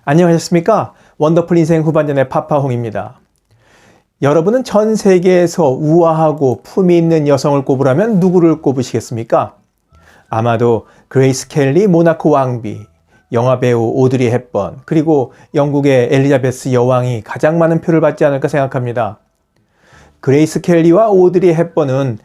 안녕하셨습니까? 원더풀 인생 후반전의 파파홍입니다. 여러분은 전 세계에서 우아하고 품위 있는 여성을 꼽으라면 누구를 꼽으시겠습니까? 아마도 그레이스 켈리 모나코 왕비, 영화배우 오드리 헵번, 그리고 영국의 엘리자베스 여왕이 가장 많은 표를 받지 않을까 생각합니다. 그레이스 켈리와 오드리 헵번은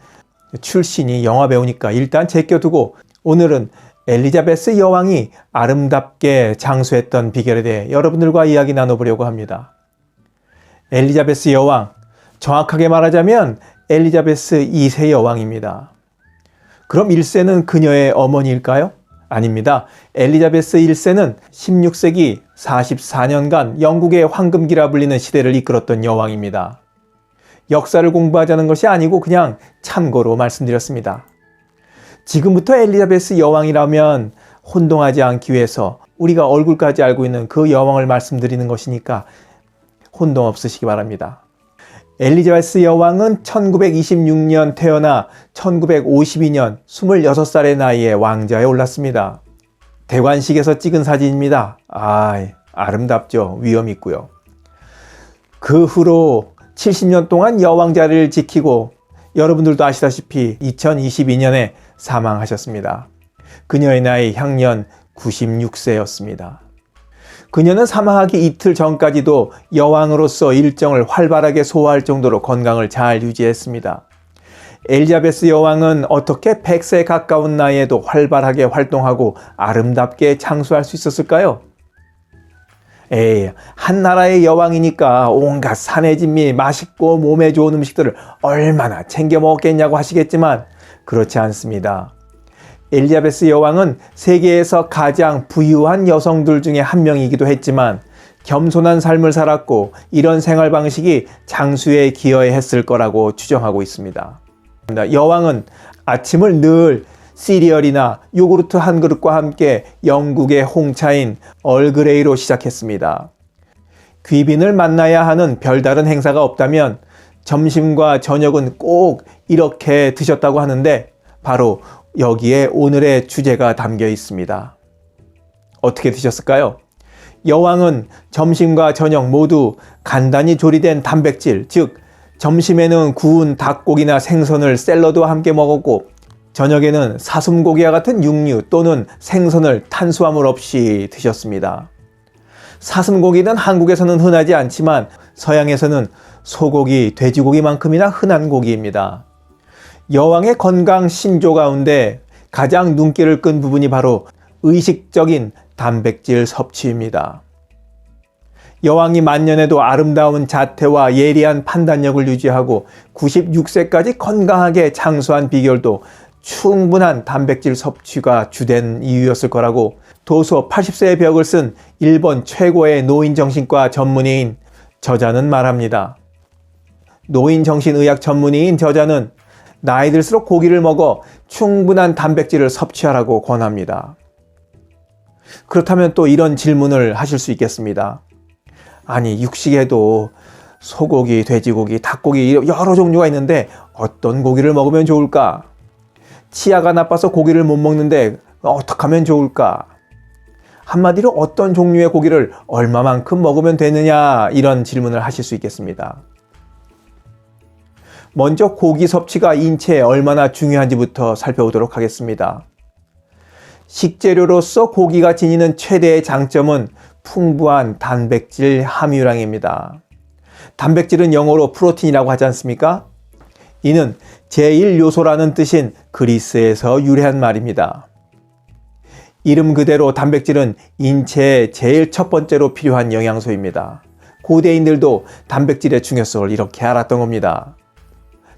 출신이 영화배우니까 일단 제껴두고 오늘은 엘리자베스 여왕이 아름답게 장수했던 비결에 대해 여러분들과 이야기 나눠보려고 합니다. 엘리자베스 여왕, 정확하게 말하자면 엘리자베스 2세 여왕입니다. 그럼 1세는 그녀의 어머니일까요? 아닙니다. 엘리자베스 1세는 16세기 44년간 영국의 황금기라 불리는 시대를 이끌었던 여왕입니다. 역사를 공부하자는 것이 아니고 그냥 참고로 말씀드렸습니다. 지금부터 엘리자베스 여왕이라면 혼동하지 않기 위해서 우리가 얼굴까지 알고 있는 그 여왕을 말씀드리는 것이니까 혼동 없으시기 바랍니다. 엘리자베스 여왕은 1926년 태어나 1952년 26살의 나이에 왕좌에 올랐습니다. 대관식에서 찍은 사진입니다. 아름답죠. 위엄 있고요. 그 후로 70년 동안 여왕 자리를 지키고 여러분들도 아시다시피 2022년에 사망하셨습니다. 그녀의 나이 향년 96세였습니다. 그녀는 사망하기 이틀 전까지도 여왕으로서 일정을 활발하게 소화할 정도로 건강을 잘 유지했습니다. 엘리자베스 여왕은 어떻게 100세에 가까운 나이에도 활발하게 활동하고 아름답게 장수할 수 있었을까요? 한 나라의 여왕이니까 온갖 산해진미 맛있고 몸에 좋은 음식들을 얼마나 챙겨 먹었겠냐고 하시겠지만 그렇지 않습니다. 엘리자베스 여왕은 세계에서 가장 부유한 여성들 중에 한 명이기도 했지만 겸손한 삶을 살았고 이런 생활 방식이 장수에 기여했을 거라고 추정하고 있습니다. 여왕은 아침을 늘 시리얼이나 요구르트 한 그릇과 함께 영국의 홍차인 얼그레이로 시작했습니다. 귀빈을 만나야 하는 별다른 행사가 없다면 점심과 저녁은 꼭 이렇게 드셨다고 하는데 바로 여기에 오늘의 주제가 담겨 있습니다. 어떻게 드셨을까요? 여왕은 점심과 저녁 모두 간단히 조리된 단백질, 즉 점심에는 구운 닭고기나 생선을 샐러드와 함께 먹었고 저녁에는 사슴고기와 같은 육류 또는 생선을 탄수화물 없이 드셨습니다. 사슴고기는 한국에서는 흔하지 않지만 서양에서는 소고기, 돼지고기만큼이나 흔한 고기입니다. 여왕의 건강 신조 가운데 가장 눈길을 끈 부분이 바로 의식적인 단백질 섭취입니다. 여왕이 만년에도 아름다운 자태와 예리한 판단력을 유지하고 96세까지 건강하게 장수한 비결도 충분한 단백질 섭취가 주된 이유였을 거라고 도서 80세의 벽을 쓴 일본 최고의 노인정신과 전문의인 저자는 말합니다. 노인정신의학 전문의인 저자는 나이 들수록 고기를 먹어 충분한 단백질을 섭취하라고 권합니다. 그렇다면 또 이런 질문을 하실 수 있겠습니다. 아니, 육식에도 소고기, 돼지고기, 닭고기 여러 종류가 있는데 어떤 고기를 먹으면 좋을까? 치아가 나빠서 고기를 못 먹는데 어떻게 하면 좋을까? 한마디로 어떤 종류의 고기를 얼마만큼 먹으면 되느냐, 이런 질문을 하실 수 있겠습니다. 먼저 고기 섭취가 인체에 얼마나 중요한지부터 살펴보도록 하겠습니다. 식재료로서 고기가 지니는 최대의 장점은 풍부한 단백질 함유량입니다. 단백질은 영어로 프로틴이라고 하지 않습니까? 이는 제1요소라는 뜻인 그리스에서 유래한 말입니다. 이름 그대로 단백질은 인체에 제일 첫 번째로 필요한 영양소입니다. 고대인들도 단백질의 중요성을 이렇게 알았던 겁니다.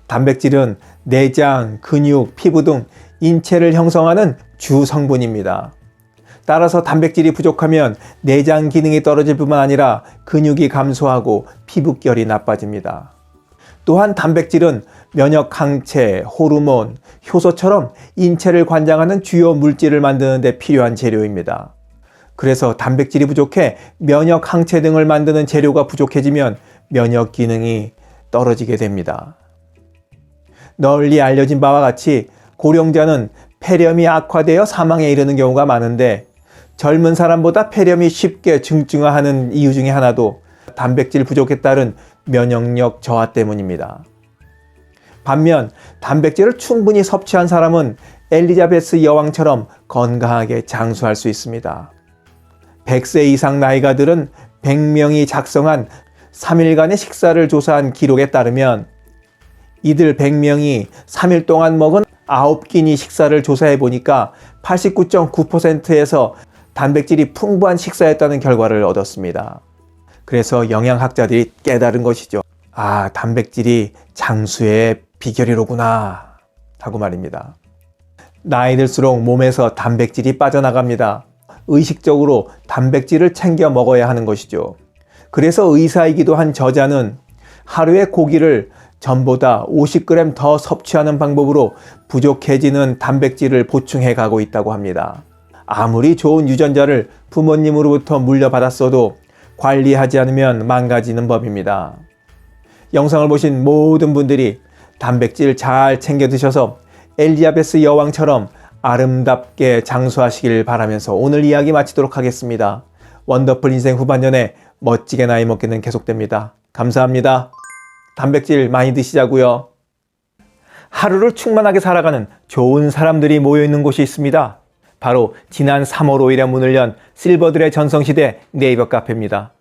단백질은 내장, 근육, 피부 등 인체를 형성하는 주 성분입니다. 따라서 단백질이 부족하면 내장 기능이 떨어질 뿐만 아니라 근육이 감소하고 피부결이 나빠집니다. 또한 단백질은 면역 항체, 호르몬, 효소처럼 인체를 관장하는 주요 물질을 만드는 데 필요한 재료입니다. 그래서 단백질이 부족해 면역 항체 등을 만드는 재료가 부족해지면 면역 기능이 떨어지게 됩니다. 널리 알려진 바와 같이 고령자는 폐렴이 악화되어 사망에 이르는 경우가 많은데 젊은 사람보다 폐렴이 쉽게 증증화하는 이유 중에 하나도 단백질 부족에 따른 면역력 저하 때문입니다. 반면 단백질을 충분히 섭취한 사람은 엘리자베스 여왕처럼 건강하게 장수할 수 있습니다. 100세 이상 나이가들은 100명이 작성한 3일간의 식사를 조사한 기록에 따르면 이들 100명이 3일 동안 먹은 9끼니 식사를 조사해 보니까 89.9%에서 단백질이 풍부한 식사였다는 결과를 얻었습니다. 그래서 영양학자들이 깨달은 것이죠. 아, 단백질이 장수의 비결이로구나 하고 말입니다. 나이 들수록 몸에서 단백질이 빠져나갑니다. 의식적으로 단백질을 챙겨 먹어야 하는 것이죠. 그래서 의사이기도 한 저자는 하루에 고기를 전보다 50g 더 섭취하는 방법으로 부족해지는 단백질을 보충해 가고 있다고 합니다. 아무리 좋은 유전자를 부모님으로부터 물려받았어도 관리하지 않으면 망가지는 법입니다. 영상을 보신 모든 분들이 단백질 잘 챙겨 드셔서 엘리자베스 여왕처럼 아름답게 장수하시길 바라면서 오늘 이야기 마치도록 하겠습니다. 원더풀 인생 후반전에 멋지게 나이 먹기는 계속됩니다. 감사합니다. 단백질 많이 드시자고요. 하루를 충만하게 살아가는 좋은 사람들이 모여있는 곳이 있습니다. 바로 지난 3월 5일에 문을 연 실버들의 전성시대 네이버 카페입니다.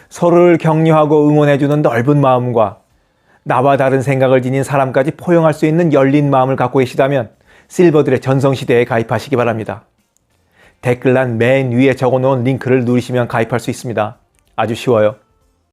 서로를 격려하고 응원해주는 넓은 마음과 나와 다른 생각을 지닌 사람까지 포용할 수 있는 열린 마음을 갖고 계시다면 실버들의 전성시대에 가입하시기 바랍니다. 댓글란 맨 위에 적어놓은 링크를 누르시면 가입할 수 있습니다. 아주 쉬워요.